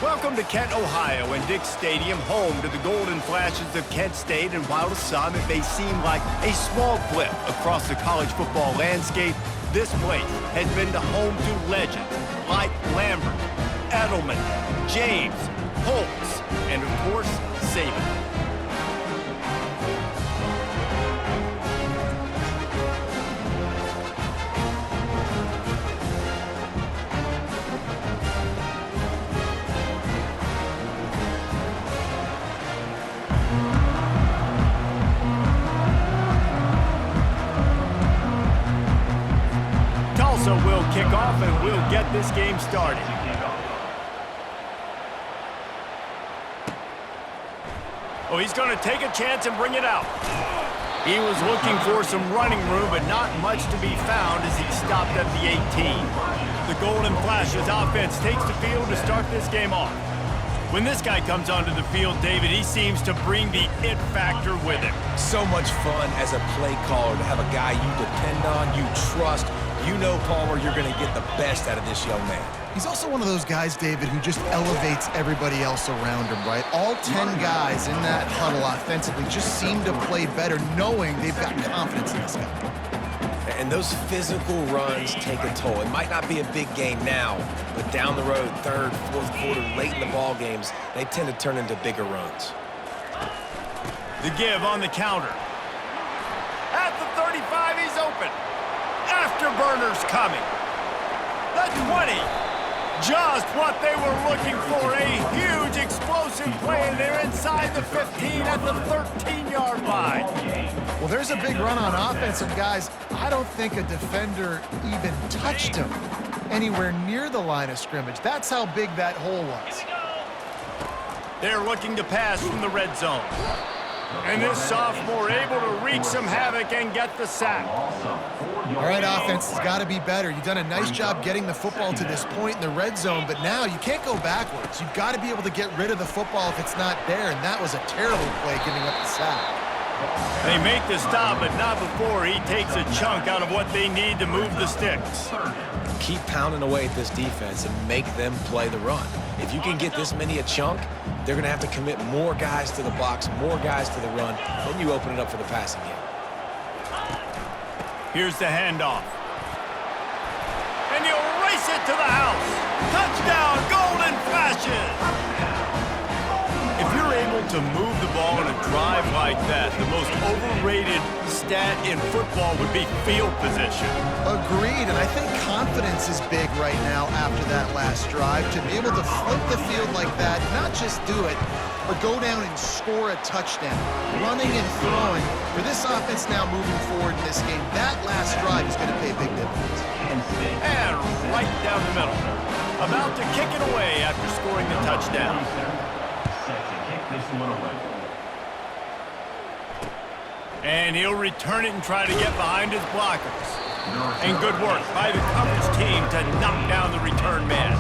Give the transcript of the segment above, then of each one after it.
Welcome to Kent, Ohio, and Dick Stadium, home to the Golden Flashes of Kent State. And while to some it may seem like a small blip across the college football landscape, this place has been the home to legends like Lambert, Edelman, James, Holtz, and of course, Saban. Tulsa will kick off and we'll get this game started. Oh, he's going to take a chance and bring it out. He was looking for some running room, but not much to be found as he stopped at the 18. The Golden Flashes offense takes the field to start this game off. When this guy comes onto the field, David, he seems to bring the it factor with him. So much fun as a play caller to have a guy you depend on, you trust. You know, Palmer, you're going to get the best out of this young man. He's also one of those guys, David, who just elevates everybody else around him, right? All 10 guys in that huddle offensively just seem to play better knowing they've got confidence in this guy. And those physical runs take a toll. It might not be a big game now, but down the road, third, fourth quarter, late in the ball games, they tend to turn into bigger runs. The give on the counter. At the 35, he's open. Afterburners coming. The 20. Just what they were looking for. A huge explosive play, and they're inside the 15 at the 13-yard line. Well, there's a big run on offense, and guys, I don't think a defender even touched him anywhere near the line of scrimmage. That's how big that hole was. They're looking to pass from the red zone. And this sophomore able to wreak some havoc and get the sack. All right, offense has got to be better. You've done a nice job getting the football to this point in the red zone, but now you can't go backwards. You've got to be able to get rid of the football if it's not there, and that was a terrible play giving up the sack. They make the stop, but not before he takes a chunk out of what they need to move the sticks. Keep pounding away at this defense and make them play the run. If you can get this many a chunk, they're going to have to commit more guys to the box, more guys to the run. Then you open it up for the passing game. Here's the handoff. And he'll race it to the house. Touchdown, Golden Flashes! If you're able to move the ball in a drive like that, the most overrated stat in football would be field position. Agreed, and I think confidence is big right now after that last drive. To be able to flip the field like that, not just do it, but go down and score a touchdown. Running and throwing. For this offense now moving forward in this game, that last drive is going to pay a big difference. And right down the middle. About to kick it away after scoring the touchdown. And he'll return it and try to get behind his blockers. And good work by the coverage team to knock down the return man.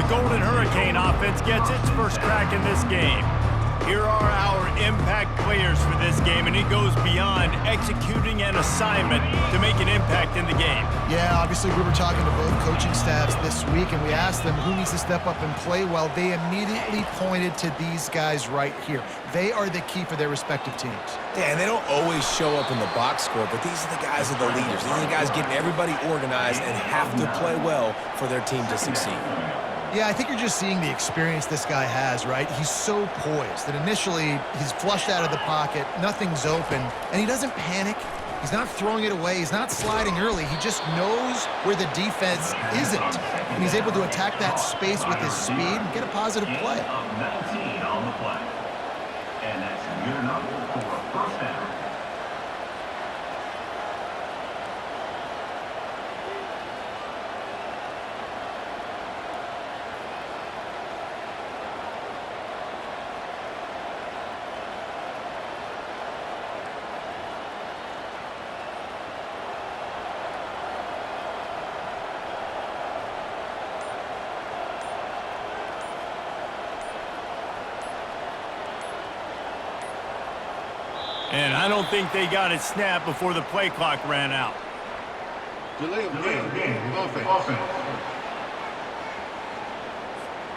The Golden Hurricane offense gets its first crack in this game. Here are our impact players for this game, and it goes beyond executing an assignment to make an impact in the game. Yeah, obviously we were talking to both coaching staffs this week, and we asked them who needs to step up and play well. They immediately pointed to these guys right here. They are the key for their respective teams. Yeah, and they don't always show up in the box score, but these are the guys that are the leaders. These are the guys getting everybody organized and have to play well for their team to succeed. Yeah, I think you're just seeing the experience this guy has, right? He's so poised that initially he's flushed out of the pocket, nothing's open, and he doesn't panic. He's not throwing it away. He's not sliding early. He just knows where the defense isn't, and he's able to attack that space with his speed and get a positive play. And that's good enough for a first down. And I don't think they got it snapped before the play clock ran out. Delay of game. Offense.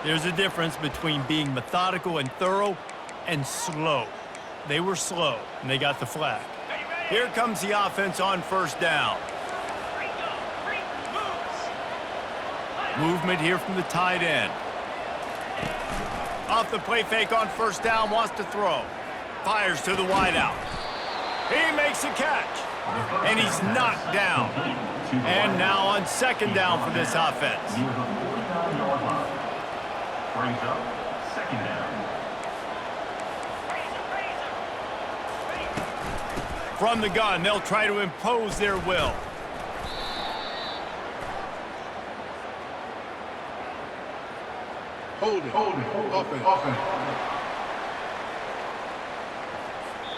There's a difference between being methodical and thorough and slow. They were slow, and they got the flag. Here comes the offense on first down. Movement here from the tight end. Off the play fake on first down, wants to throw. Fires to the wideout. He makes a catch, and he's knocked down. And now on second down for this offense. Brings up second down. From the gun, they'll try to impose their will. Hold it. Offense.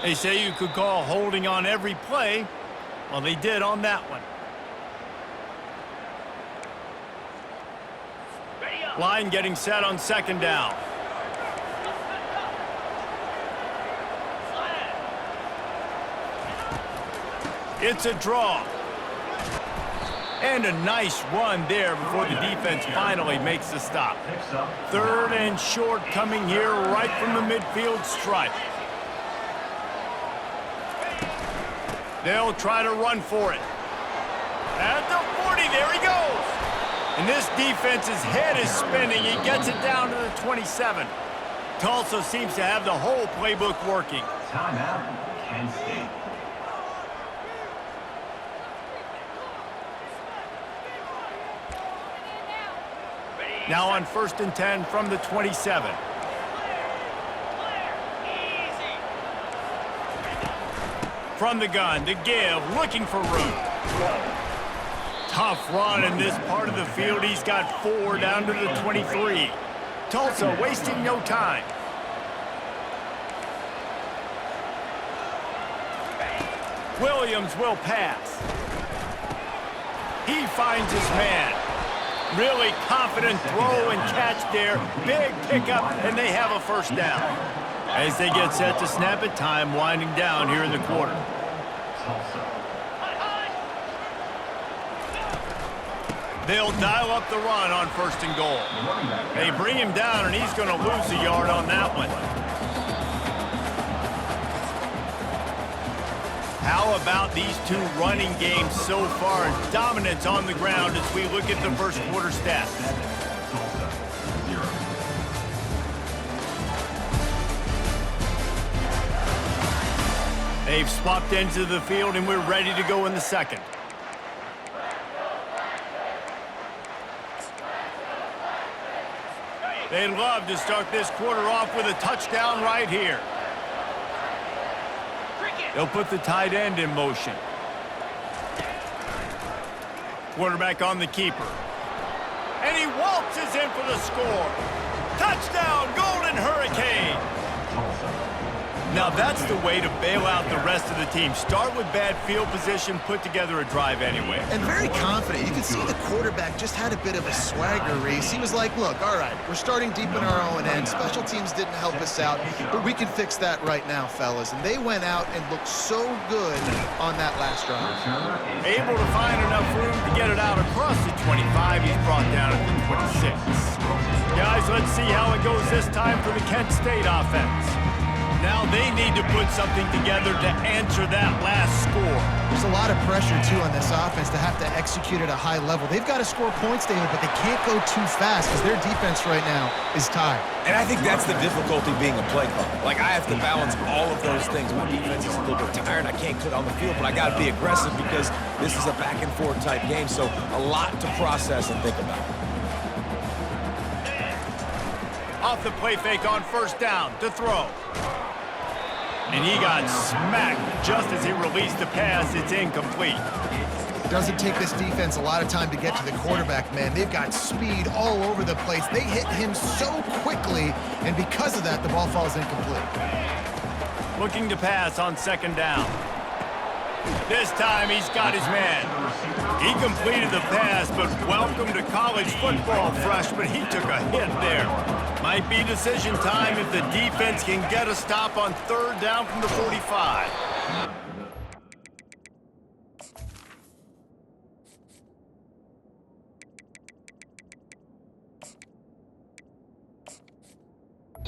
They say you could call holding on every play. Well, they did on that one. Line getting set on second down. It's a draw. And a nice run there before the defense finally makes the stop. Third and short coming here right from the midfield stripe. They'll try to run for it. At the 40, there he goes. And this defense's head is spinning. He gets it down to the 27. Tulsa seems to have the whole playbook working. Timeout, Kent State. Now on first and 10 from the 27. From the gun, to give, looking for room. Tough run in this part of the field. He's got 4 down to the 23. Tulsa wasting no time. Williams will pass. He finds his man. Really confident throw and catch there. Big pickup, and they have a first down. As they get set to snap it, time winding down here in the quarter. They'll dial up the run on first and goal. They bring him down, and he's going to lose a yard on that one. How about these two running games so far? Dominance on the ground as we look at the first quarter stats. They've swapped into the field, and we're ready to go in the second. They'd love to start this quarter off with a touchdown right here. They'll put the tight end in motion. Quarterback on the keeper. And he waltzes in for the score. Touchdown, Golden Hurricane! Now that's the way to bail out the rest of the team. Start with bad field position, put together a drive anyway. And very confident. You can see the quarterback just had a bit of a swagger, Reese. He was like, look, all right, we're starting deep in our own end. Special teams didn't help us out, but we can fix that right now, fellas. And they went out and looked so good on that last drive. Able to find enough room to get it out across the 25. He's brought down at the 26. Guys, let's see how it goes this time for the Kent State offense. Now they need to put something together to answer that last score. There's a lot of pressure, too, on this offense to have to execute at a high level. They've got to score points, David, but they can't go too fast because their defense right now is tired. And I think that's the difficulty being a play caller. Like, I have to balance all of those things. My defense is a little bit tired. I can't quit on the field, but I got to be aggressive because this is a back-and-forth type game, so a lot to process and think about. Off the play fake on first down to throw. And he got smacked just as he released the pass. It's incomplete. It doesn't take this defense a lot of time to get to the quarterback, man. They've got speed all over the place. They hit him so quickly, and because of that, the ball falls incomplete. Looking to pass on second down. This time he's got his man. He completed the pass, but welcome to college football, freshman. He took a hit there. Might be decision time if the defense can get a stop on third down from the 45.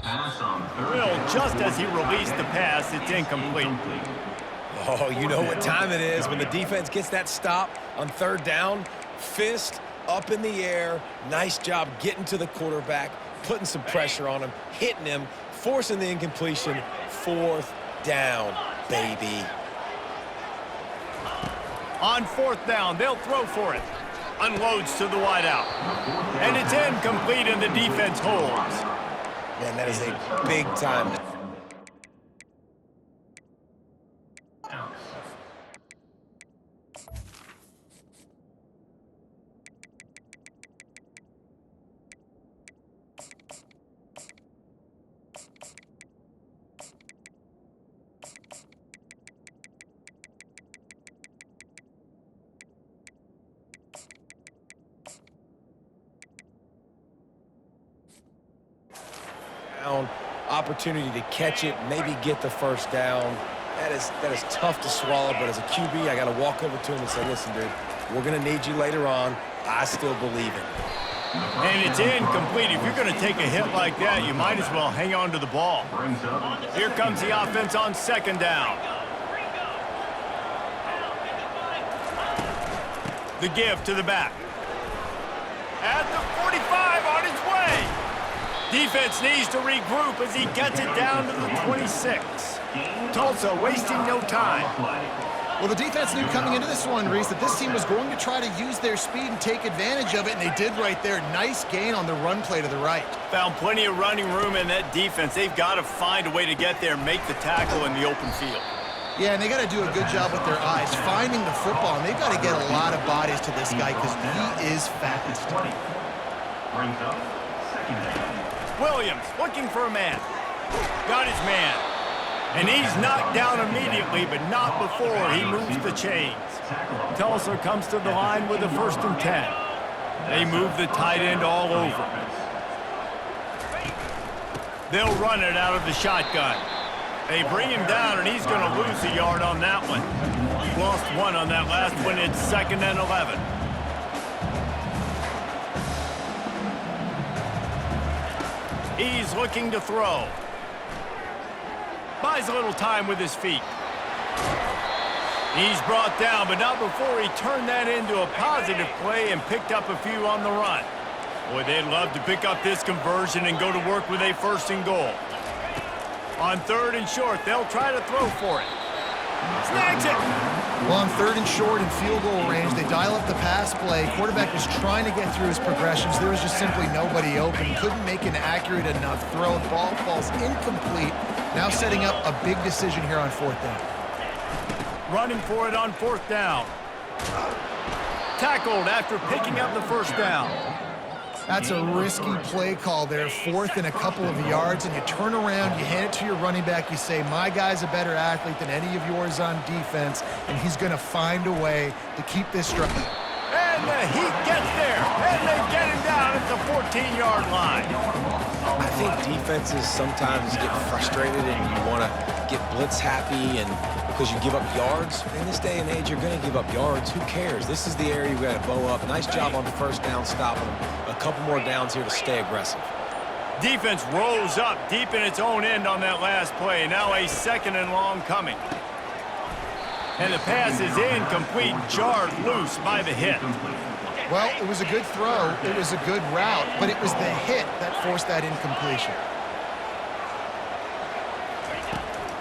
Pass on third Well, down. just as he released the pass, it's incomplete. Oh, you know what time it is when the defense gets that stop on third down. Fist up in the air. Nice job getting to the quarterback, putting some pressure on him, hitting him, forcing the incompletion. Fourth down, baby. On fourth down, they'll throw for it. Unloads to the wideout. And it's incomplete, and the defense holds. Man, that is a big time. Opportunity to catch it, maybe get the first down. That is tough to swallow, but as a QB, I got to walk over to him and say, listen, dude, we're going to need you later on. I still believe it. And it's incomplete. If you're going to take a hit like that, you might as well hang on to the ball. Here comes the offense on second down. The give to the back. At the 45, on his way. Defense needs to regroup as he gets it down to the 26. Tulsa wasting no time. Well, the defense knew coming into this one, Reese, that this team was going to try to use their speed and take advantage of it, and they did right there. Nice gain on the run play to the right. Found plenty of running room in that defense. They've got to find a way to get there and make the tackle in the open field. Yeah, and they got to do a good job with their eyes, finding the football, and they've got to get a lot of bodies to this guy because he is fast. Brings up second down. Williams looking for a man. Got his man. And he's knocked down immediately, but not before he moves the chains. Tulsa comes to the line with a 1st and 10. They move the tight end all over. They'll run it out of the shotgun. They bring him down, and he's going to lose a yard on that one. Lost one on that last one. It's 2nd and 11. He's looking to throw. Buys a little time with his feet. He's brought down, but not before he turned that into a positive play and picked up a few on the run. Boy, they'd love to pick up this conversion and go to work with a 1st and goal. On 3rd and short, they'll try to throw for it. Snags it. Well, on 3rd and short and field goal range, they dial up the pass play. Quarterback was trying to get through his progressions. There was just simply nobody open. Couldn't make an accurate enough throw. Ball falls incomplete. Now setting up a big decision here on 4th down. Running for it on 4th down. Tackled after picking up the 1st down. That's a risky play call there, 4th and a couple of yards, and you turn around, you hand it to your running back, you say, my guy's a better athlete than any of yours on defense, and he's going to find a way to keep this drive. And the Heat gets there, and they get him down at the 14-yard line. I think defenses sometimes get frustrated and you want to get blitz happy and because you give up yards. In this day and age, you're going to give up yards. Who cares? This is the area you got to bow up. Nice job on the 1st down, stopping them. A couple more downs here to stay aggressive. Defense rolls up deep in its own end on that last play. Now a 2nd and long coming. And the pass is incomplete, jarred loose by the hit. Well, it was a good throw, it was a good route, but it was the hit that forced that incompletion.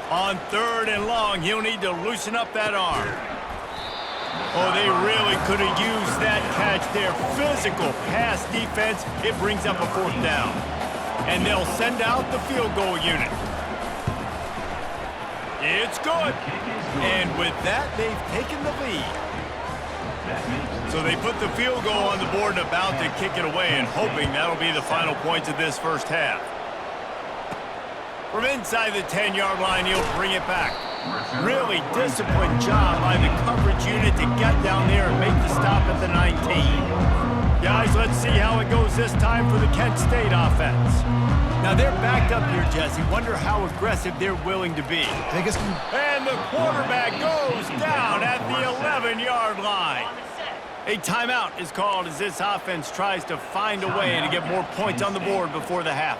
On 3rd and long, he'll need to loosen up that arm. Oh, they really could have used that catch there. Physical pass defense. It brings up a 4th down. And they'll send out the field goal unit. It's good. And with that, they've taken the lead. So they put the field goal on the board and about to kick it away and hoping that'll be the final points of this 1st half. From inside the 10-yard line, he'll bring it back. Really disciplined job by the coverage unit to get down there and make the stop at the 19. Guys, let's see how it goes this time for the Kent State offense. Now they're backed up here, Jesse. Wonder how aggressive they're willing to be. And the quarterback goes down at the 11-yard line. A timeout is called as this offense tries to find a way to get more points on the board before the half.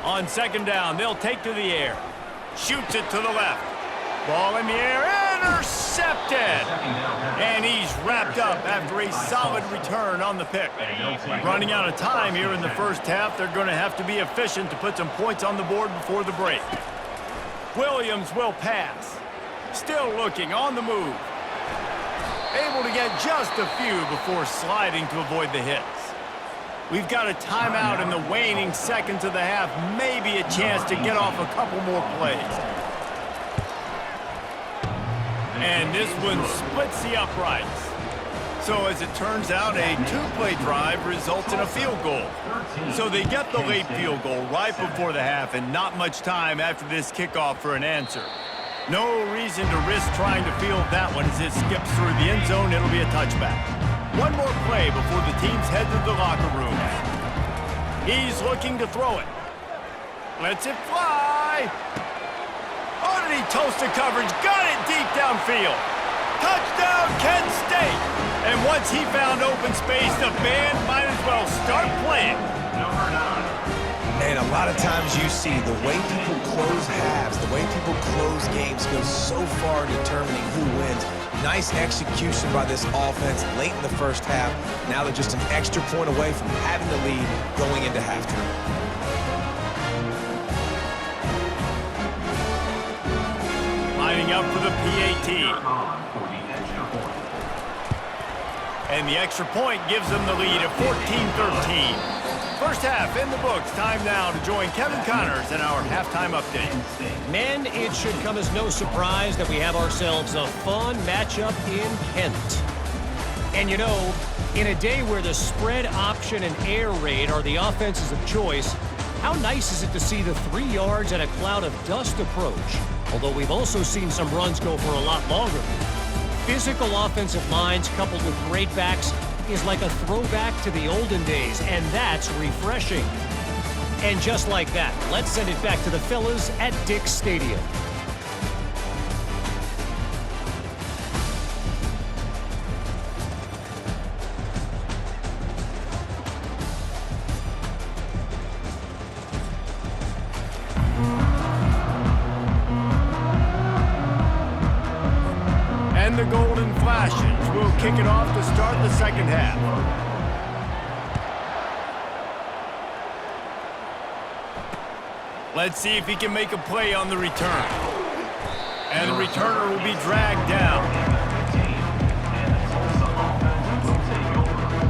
On second down, they'll take to the air. Shoots it to the left. Ball in the air, intercepted! And he's wrapped up after a solid return on the pick. Running out of time here in the first half, they're going to have to be efficient to put some points on the board before the break. Williams will pass. Still looking on the move. Able to get just a few before sliding to avoid the hits. We've got a timeout in the waning seconds of the half. Maybe a chance to get off a couple more plays. And this one splits the uprights. So as it turns out, a two-play drive results in a field goal. So they get the late field goal right before the half and not much time after this kickoff for an answer. No reason to risk trying to field that one as it skips through the end zone. It'll be a touchback. One more play before the teams head to the locker rooms. He's looking to throw it. Lets it fly. Oh, did he toast the coverage? Got it deep downfield. Touchdown, Kent State. And once he found open space, the band might as well start playing. Number 9. And a lot of times you see the way people close halves, the way people close games goes so far in determining who wins. Nice execution by this offense late in the first half. Now they're just an extra point away from having the lead going into halftime. Lining up for the PAT. And the extra point gives them the lead at 14-13. First half in the books. Time now to join Kevin Connors in our halftime update. Men, it should come as no surprise that we have ourselves a fun matchup in Kent. And you know, in a day where the spread option and air raid are the offenses of choice, how nice is it to see the 3 yards and a cloud of dust approach? Although we've also seen some runs go for a lot longer. Physical offensive lines coupled with great backs is like a throwback to the olden days, and that's refreshing. And just like that, let's send it back to the fellas at Dick's Stadium. And the Golden Flashes will kick it off to start the second half. Let's see if he can make a play on the return. And the returner will be dragged down.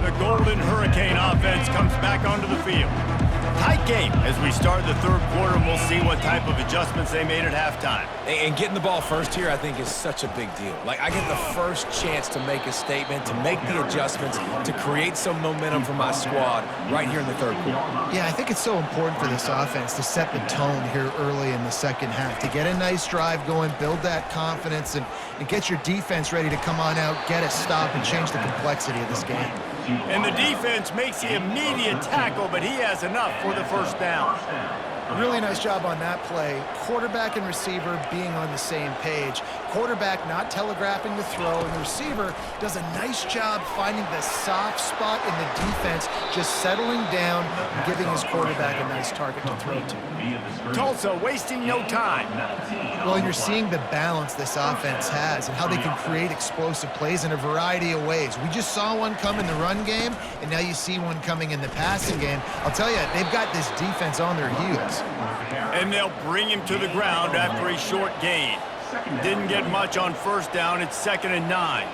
The Golden Hurricane offense comes back onto the field. Tight game as we start the third quarter, and we'll see what type of adjustments they made at halftime. And getting the ball first here, I think, is such a big deal. Like, I get the first chance to make a statement, to make the adjustments, to create some momentum for my squad right here in the third quarter. Yeah, I think it's so important for this offense to set the tone here early in the second half, to get a nice drive going, build that confidence, and get your defense ready to come on out, get a stop, and change the complexity of this game. And the defense makes the immediate tackle, but he has enough for the first down. Really nice job on that play. Quarterback and receiver being on the same page. Quarterback not telegraphing the throw, and the receiver does a nice job finding the soft spot in the defense, just settling down and giving his quarterback a nice target to throw to. Tulsa wasting no time. Well, you're seeing the balance this offense has and how they can create explosive plays in a variety of ways. We just saw one come in the run game, and now you see one coming in the passing game. I'll tell you, they've got this defense on their heels. And they'll bring him to the ground after a short gain. Didn't get much on first down. It's 2nd and 9.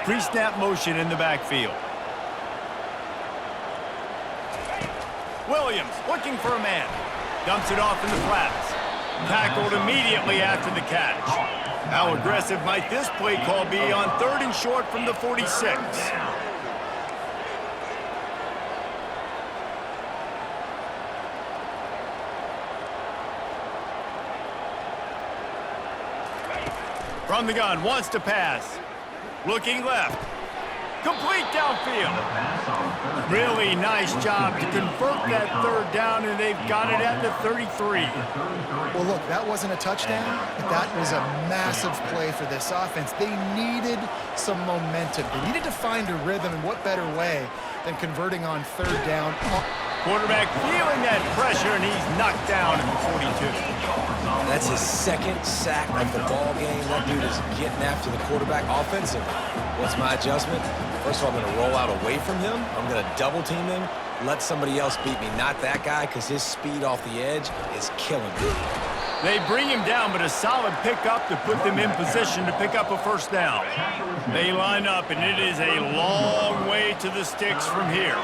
Pre-snap motion in the backfield. Williams looking for a man. Dumps it off in the flats. Tackled immediately after the catch. How aggressive might this play call be on 3rd and short from the 46? From the gun, wants to pass. Looking left. Complete downfield. Pass on third down. Really nice job to convert that third down, and they've got it at the 33. Well, look, that wasn't a touchdown, but that was a massive play for this offense. They needed some momentum. They needed to find a rhythm, and what better way than converting on third down. Quarterback feeling that pressure, and he's knocked down at the 42. That's his second sack of the ball game. That dude is getting after the quarterback offensively. What's my adjustment? First of all, I'm going to roll out away from him. I'm going to double team him. Let somebody else beat me, not that guy, because his speed off the edge is killing me. They bring him down, but a solid pickup to put them in position to pick up a first down. They line up, and it is a long way to the sticks from here.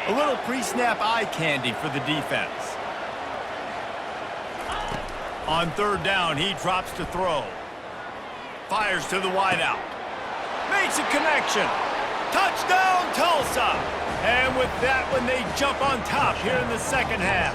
A little pre-snap eye candy for the defense. On third down, he drops to throw. Fires to the wideout. Makes a connection. Touchdown, Tulsa! And with that one, they jump on top here in the second half.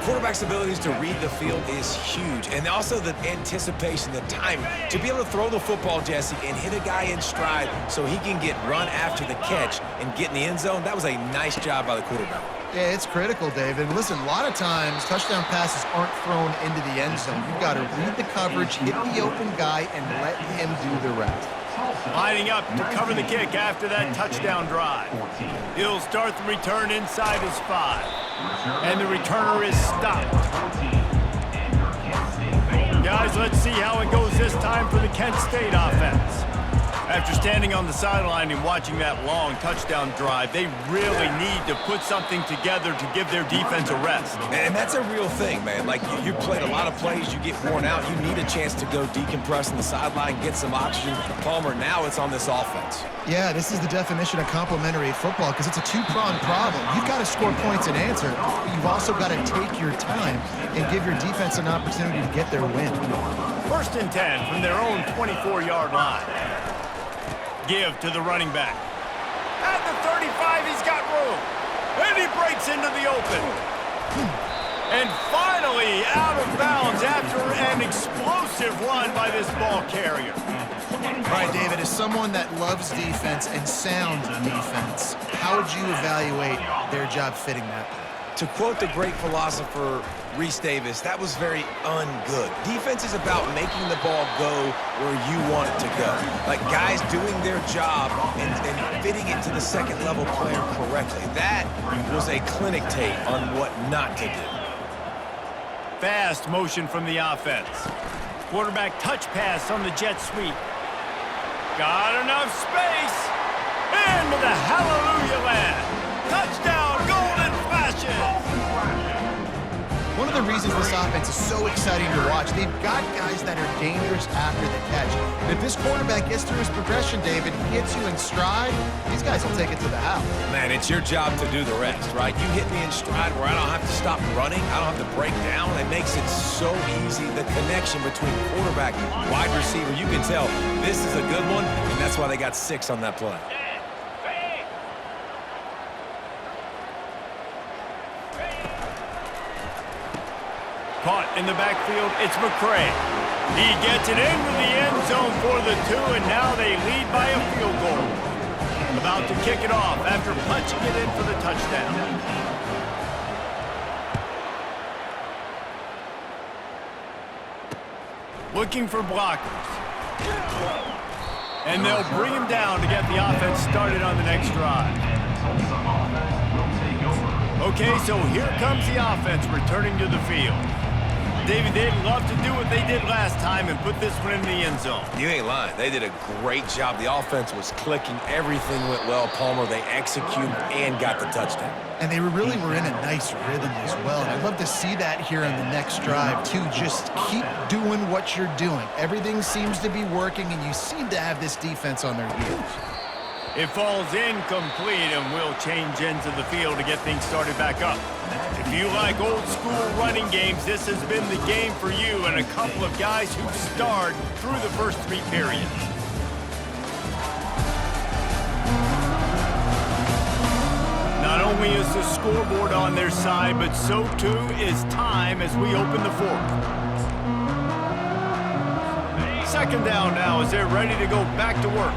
Quarterback's abilities to read the field is huge, and also the anticipation, the time to be able to throw the football, Jesse, and hit a guy in stride so he can get run after the catch and get in the end zone. That was a nice job by the quarterback. Yeah, it's critical, David. Listen, a lot of times touchdown passes aren't thrown into the end zone. You've got to read the coverage, hit the open guy, and let him do the rest. Lining up to cover the kick after that touchdown drive. He'll start the return inside his 5. And the returner is stopped. Guys, let's see how it goes this time for the Kent State offense. After standing on the sideline and watching that long touchdown drive, they really need to put something together to give their defense a rest. And that's a real thing, man. Like, you played a lot of plays, you get worn out, you need a chance to go decompress on the sideline, get some oxygen. Palmer, now it's on this offense. Yeah, this is the definition of complementary football because it's a two-pronged problem. You've got to score points and answer, but you've also got to take your time and give your defense an opportunity to get their win. 1st and 10 from their own 24-yard line. Give to the running back. At the 35, he's got room. And he breaks into the open. And finally out of bounds after an explosive run by this ball carrier. All right, David, as someone that loves defense and sound defense, how would you evaluate their job fitting that play? To quote the great philosopher Reese Davis, that was very ungood. Defense is about making the ball go where you want it to go. Like guys doing their job and fitting it to the second-level player correctly. That was a clinic tape on what not to do. Fast motion from the offense. Quarterback touch pass on the jet sweep. Got enough space. Into the hallelujah land. Touchdown, golden flashes. One of the reasons this offense is so exciting to watch, they've got guys that are dangerous after the catch. And if this quarterback gets through his progression, David, hits you in stride, these guys will take it to the house. Man, it's your job to do the rest, right? You hit me in stride where I don't have to stop running. I don't have to break down. It makes it so easy. The connection between quarterback and wide receiver, you can tell this is a good one, and that's why they got 6 on that play. Caught in the backfield, it's McCray. He gets it into the end zone for the 2, and now they lead by a field goal. About to kick it off after punching it in for the touchdown. Looking for blockers. And they'll bring him down to get the offense started on the next drive. Okay, so here comes the offense returning to the field. David, they'd love to do what they did last time and put this one in the end zone. You ain't lying. They did a great job. The offense was clicking. Everything went well, Palmer. They executed and got the touchdown. And they really were in a nice rhythm as well. And I'd love to see that here in the next drive, too. Just keep doing what you're doing. Everything seems to be working, and you seem to have this defense on their heels. It falls incomplete, and we'll change ends of the field to get things started back up. If you like old-school running games, this has been the game for you and a couple of guys who've starred through the first 3 periods. Not only is the scoreboard on their side, but so too is time as we open the 4th. Second down now as they're ready to go back to work.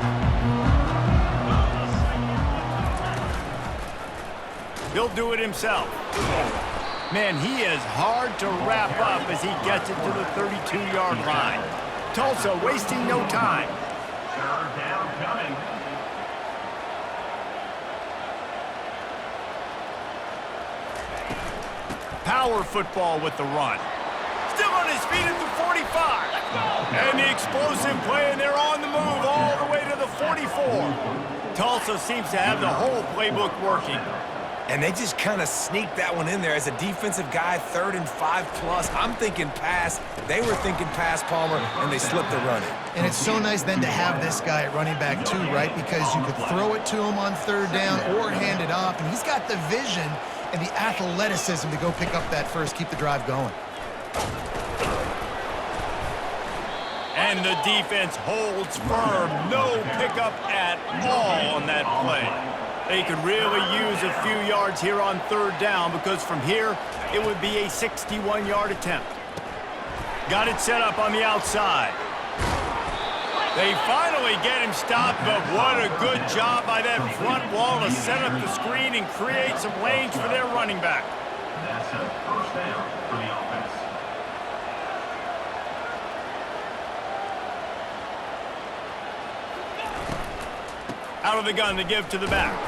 He'll do it himself. Man, he is hard to wrap up as he gets it to the 32-yard line. Tulsa wasting no time. Third down coming. Power football with the run. Still on his feet at the 45. And the explosive play, and they're on the move all the way to the 44. Tulsa seems to have the whole playbook working. And they just kind of sneaked that one in there as a defensive guy, 3rd and 5+. I'm thinking pass. They were thinking pass, Palmer, and they slipped the run in. And it's so nice then to have this guy at running back too, right? Because you could throw it to him on 3rd down or hand it off, and he's got the vision and the athleticism to go pick up that first, keep the drive going. And the defense holds firm. No pickup at all on that play. They could really use a few yards here on 3rd down because from here, it would be a 61-yard attempt. Got it set up on the outside. They finally get him stopped, but what a good job by that front wall to set up the screen and create some lanes for their running back. That's a first down for the offense. Out of the gun to give to the back.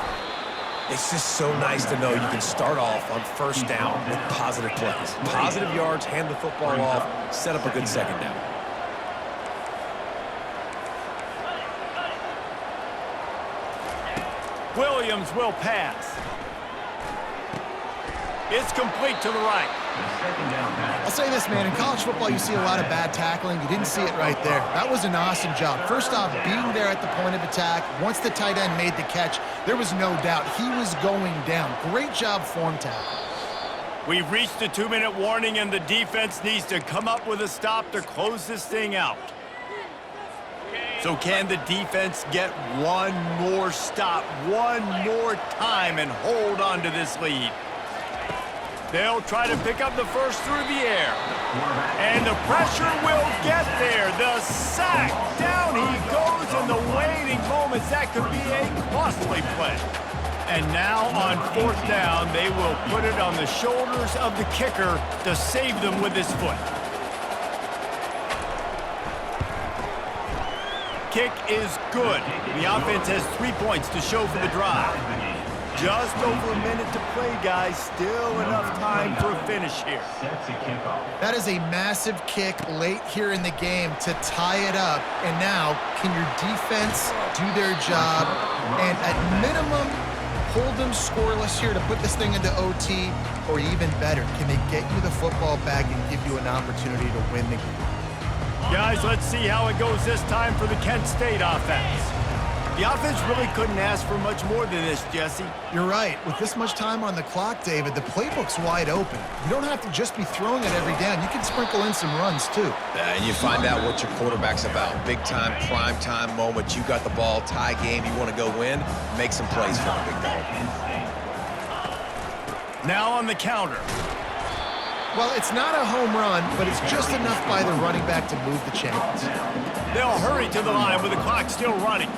It's just so nice to know you can start off on 1st down with positive plays. Positive yards, hand the football off, set up a good 2nd down. Williams will pass. It's complete to the right. Second down pass. I'll say this, man, in college football you see a lot of bad tackling. You didn't see it right there. That was an awesome job. First off, being there at the point of attack. Once the tight end made the catch, there was no doubt he was going down. Great job form tackle. We've reached the 2-minute warning, and the defense needs to come up with a stop to close this thing out. So can the defense get one more stop, one more time, and hold on to this lead? They'll try to pick up the first through the air. And the pressure will get there. The sack. Down he goes in the waiting moments. That could be a costly play. And now on 4th down, they will put it on the shoulders of the kicker to save them with his foot. Kick is good. The offense has 3 points to show for the drive. Just over a minute to play, guys. Still enough time for a finish here. Set to kickoff. That is a massive kick late here in the game to tie it up. And now, can your defense do their job and at minimum hold them scoreless here to put this thing into OT? Or even better, can they get you the football back and give you an opportunity to win the game? Guys, let's see how it goes this time for the Kent State offense. The offense really couldn't ask for much more than this, Jesse. You're right. With this much time on the clock, David, the playbook's wide open. You don't have to just be throwing it every down. You can sprinkle in some runs, too. And you find out what your quarterback's about. Big time, prime time moment. You got the ball, tie game, you want to go win, make some plays for the big dog. Now on the counter. Well, it's not a home run, but it's just enough by the running back to move the chains. They'll hurry to the line with the clock still running.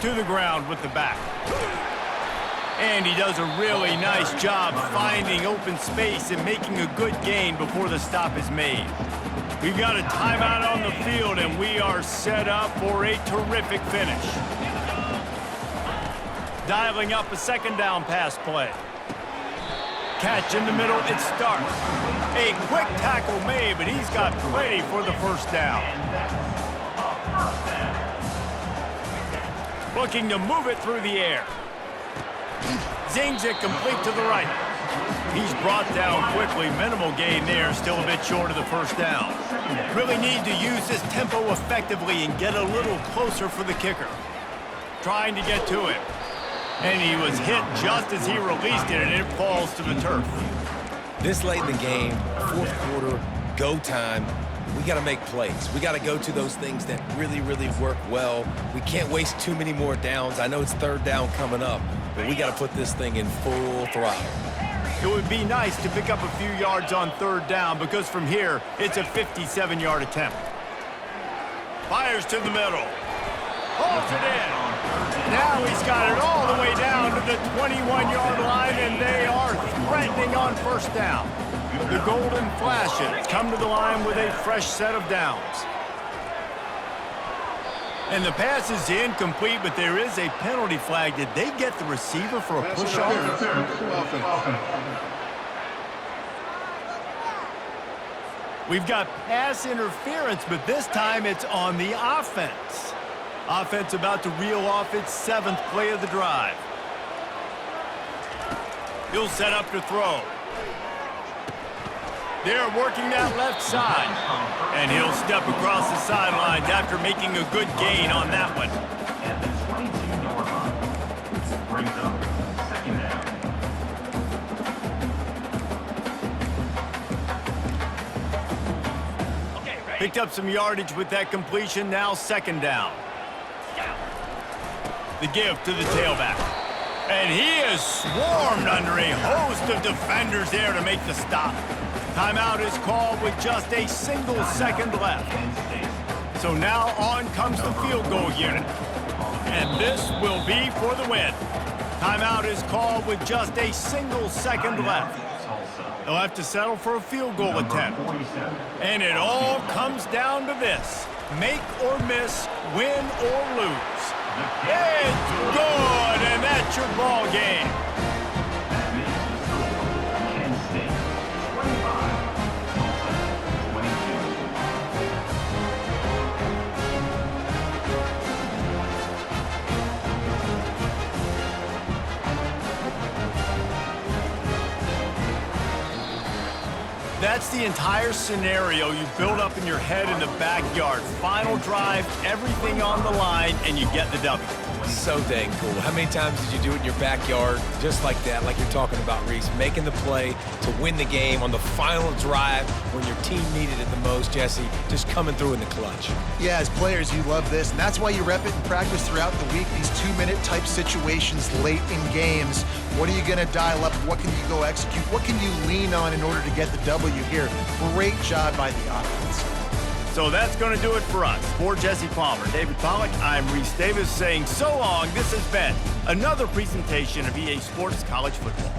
To the ground with the back. And he does a really nice job finding open space and making a good gain before the stop is made. We've got a timeout on the field, and we are set up for a terrific finish. Dialing up a 2nd down pass play. Catch in the middle, it starts. A quick tackle made, but he's got plenty for the 1st down. Looking to move it through the air. Zings it complete to the right. He's brought down quickly. Minimal gain there, still a bit short of the 1st down. Really need to use this tempo effectively and get a little closer for the kicker. Trying to get to it. And he was hit just as he released it, and it falls to the turf. This late in the game, 4th quarter, go time, we got to make plays. We got to go to those things that really, really work well. We can't waste too many more downs. I know it's 3rd down coming up, but we got to put this thing in full throttle. It would be nice to pick up a few yards on third down because from here, it's a 57-yard attempt. Fires to the middle. Holds it in. Now he's got it all the way down to the 21-yard line, and they are threatening on first down. The Golden Flashes come to the line with a fresh set of downs. And the pass is incomplete, but there is a penalty flag. Did they get the receiver for a push-off? We've got pass interference, but this time it's on the offense. Offense about to reel off its 7th play of the drive. He'll set up to throw. They're working that left side. And he'll step across the sidelines after making a good gain on that one. At the 22-yard line. Brings up second down. Picked up some yardage with that completion, now second down. The give to the tailback. And he is swarmed under a host of defenders there to make the stop. Timeout is called with just a single second left. So now on comes the field goal unit. And this will be for the win. Timeout is called with just a single second left. They'll have to settle for a field goal attempt. And it all comes down to this. Make or miss, win or lose. It's good, and that's your ball game. That's the entire scenario you build up in your head in the backyard. Final drive, everything on the line, and you get the W. So dang cool. How many times did you do it in your backyard just like that, like you're talking about, Reese? Making the play to win the game on the final drive when your team needed it the most, Jesse. Just coming through in the clutch. Yeah, as players, you love this, and that's why you rep it in practice throughout the week, these 2-minute type situations late in games. What are you going to dial up? What can you go execute? What can you lean on in order to get the W here? Great job by the offense. So that's going to do it for us. For Jesse Palmer, David Pollack, I'm Reese Davis saying so long. This has been another presentation of EA Sports College Football.